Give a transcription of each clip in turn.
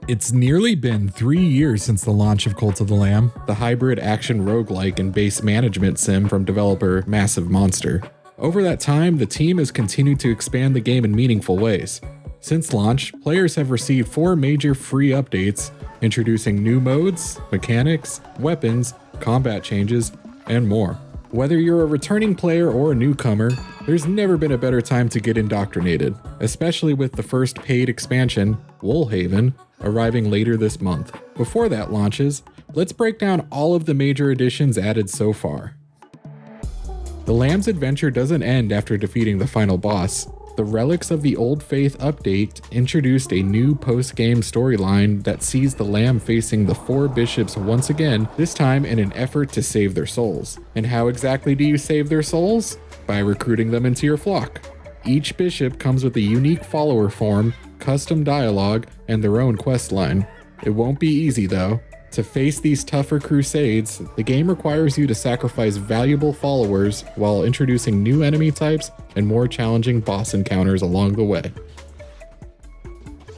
It's nearly been 3 years since the launch of Cult of the Lamb, the hybrid action roguelike and base management sim from developer Massive Monster. Over that time, the team has continued to expand the game in meaningful ways. Since launch, players have received 4 major free updates, introducing new modes, mechanics, weapons, combat changes, and more. Whether you're a returning player or a newcomer, there's never been a better time to get indoctrinated, especially with the first paid expansion, Woolhaven, arriving later this month. Before that launches, let's break down all of the major additions added so far. The Lamb's adventure doesn't end after defeating the final boss. The Relics of the Old Faith update introduced a new post-game storyline that sees the Lamb facing the 4 bishops once again, this time in an effort to save their souls. And how exactly do you save their souls? By recruiting them into your flock. Each bishop comes with a unique follower form, custom dialogue, and their own quest line. It won't be easy though. To face these tougher crusades, the game requires you to sacrifice valuable followers while introducing new enemy types and more challenging boss encounters along the way.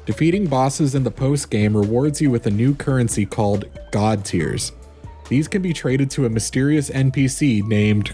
Defeating bosses in the post-game rewards you with a new currency called God Tiers. These can be traded to a mysterious NPC named ...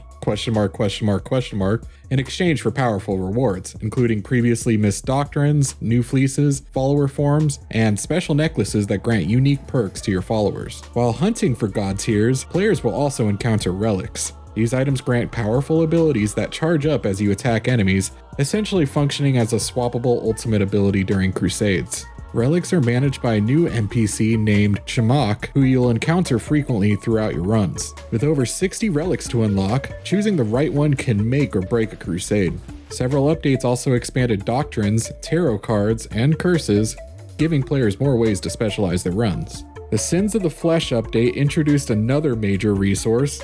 in exchange for powerful rewards, including previously missed doctrines, new fleeces, follower forms, and special necklaces that grant unique perks to your followers. While hunting for God Tiers, players will also encounter relics. These items grant powerful abilities that charge up as you attack enemies, essentially functioning as a swappable ultimate ability during crusades. Relics are managed by a new NPC named Shamak, who you'll encounter frequently throughout your runs. With over 60 relics to unlock, choosing the right one can make or break a crusade. Several updates also expanded doctrines, tarot cards, and curses, giving players more ways to specialize their runs. The Sins of the Flesh update introduced another major resource,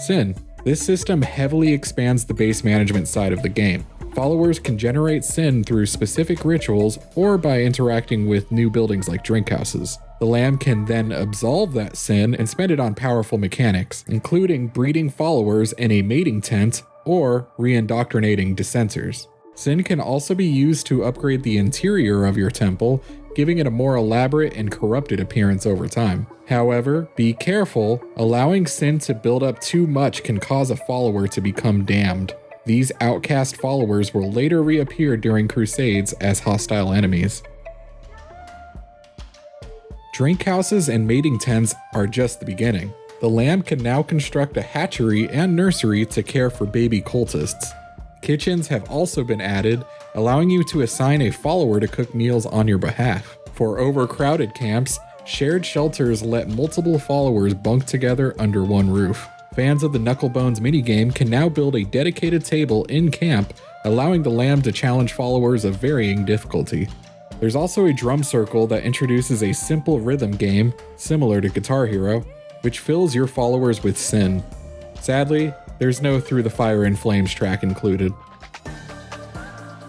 Sin. This system heavily expands the base management side of the game. Followers can generate sin through specific rituals or by interacting with new buildings like drink houses. The Lamb can then absolve that sin and spend it on powerful mechanics, including breeding followers in a mating tent or re-indoctrinating dissenters. Sin can also be used to upgrade the interior of your temple, giving it a more elaborate and corrupted appearance over time. However, be careful, allowing sin to build up too much can cause a follower to become damned. These outcast followers will later reappear during crusades as hostile enemies. Drink houses and mating tents are just the beginning. The Lamb can now construct a hatchery and nursery to care for baby cultists. Kitchens have also been added, allowing you to assign a follower to cook meals on your behalf. For overcrowded camps, shared shelters let multiple followers bunk together under one roof. Fans of the Knucklebones minigame can now build a dedicated table in camp, allowing the Lamb to challenge followers of varying difficulty. There's also a drum circle that introduces a simple rhythm game, similar to Guitar Hero, which fills your followers with sin. Sadly, there's no Through the Fire and Flames track included.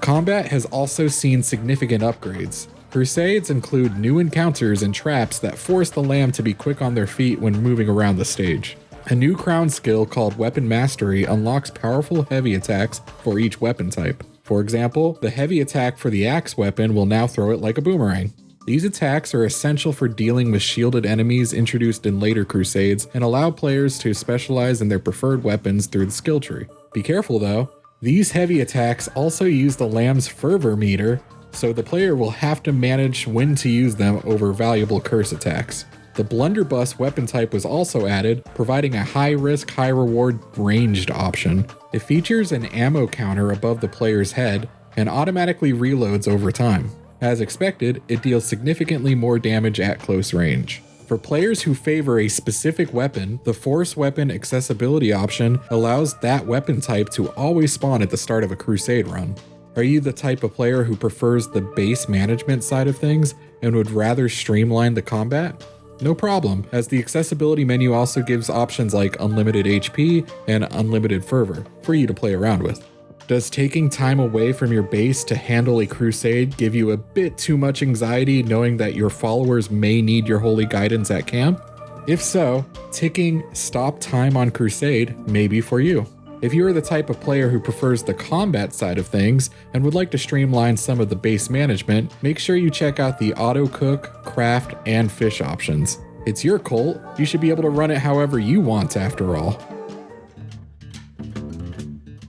Combat has also seen significant upgrades. Crusades include new encounters and traps that force the Lamb to be quick on their feet when moving around the stage. A new crown skill called Weapon Mastery unlocks powerful heavy attacks for each weapon type. For example, the heavy attack for the axe weapon will now throw it like a boomerang. These attacks are essential for dealing with shielded enemies introduced in later crusades and allow players to specialize in their preferred weapons through the skill tree. Be careful though, these heavy attacks also use the Lamb's fervor meter, so the player will have to manage when to use them over valuable curse attacks. The blunderbuss weapon type was also added, providing a high-risk, high-reward ranged option. It features an ammo counter above the player's head and automatically reloads over time. As expected, it deals significantly more damage at close range. For players who favor a specific weapon, the Force Weapon Accessibility option allows that weapon type to always spawn at the start of a crusade run. Are you the type of player who prefers the base management side of things and would rather streamline the combat? No problem, as the accessibility menu also gives options like unlimited HP and unlimited fervor for you to play around with. Does taking time away from your base to handle a crusade give you a bit too much anxiety knowing that your followers may need your holy guidance at camp? If so, ticking stop time on crusade may be for you. If you are the type of player who prefers the combat side of things and would like to streamline some of the base management, make sure you check out the auto cook, craft, and fish options. It's your cult, you should be able to run it however you want after all.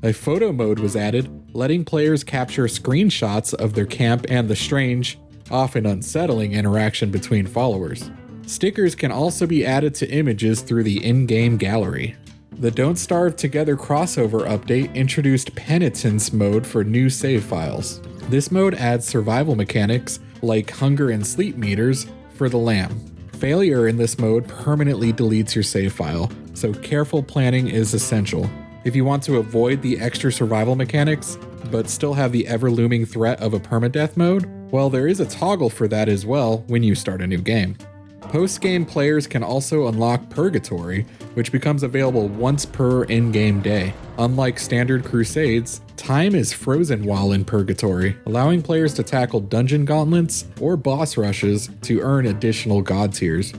A photo mode was added, letting players capture screenshots of their camp and the strange, often unsettling interaction between followers. Stickers can also be added to images through the in-game gallery. The Don't Starve Together crossover update introduced penitence mode for new save files. This mode adds survival mechanics like hunger and sleep meters for the lamb. Failure in this mode permanently deletes your save file, so careful planning is essential. If you want to avoid the extra survival mechanics, but still have the ever-looming threat of a permadeath mode, well, there is a toggle for that as well when you start a new game. Postgame players can also unlock Purgatory, which becomes available once per in-game day. Unlike standard Crusades, time is frozen while in Purgatory, allowing players to tackle dungeon gauntlets or boss rushes to earn additional god tiers.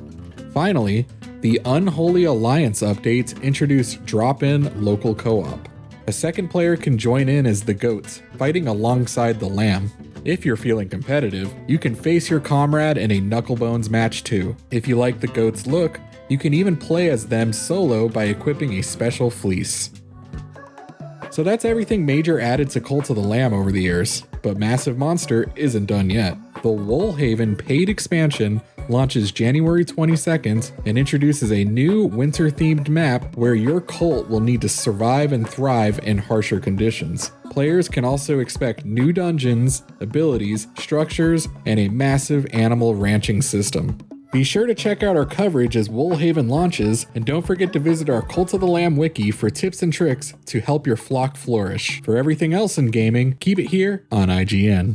Finally, the Unholy Alliance updates introduce drop-in local co-op. A second player can join in as the goats, fighting alongside the lamb. If you're feeling competitive, you can face your comrade in a Knucklebones match too. If you like the goats' look, you can even play as them solo by equipping a special fleece. So that's everything major added to Cult of the Lamb over the years, but Massive Monster isn't done yet. The Woolhaven paid expansion launches January 22nd and introduces a new winter-themed map where your cult will need to survive and thrive in harsher conditions. Players can also expect new dungeons, abilities, structures, and a massive animal ranching system. Be sure to check out our coverage as Woolhaven launches, and don't forget to visit our Cult of the Lamb wiki for tips and tricks to help your flock flourish. For everything else in gaming, keep it here on IGN.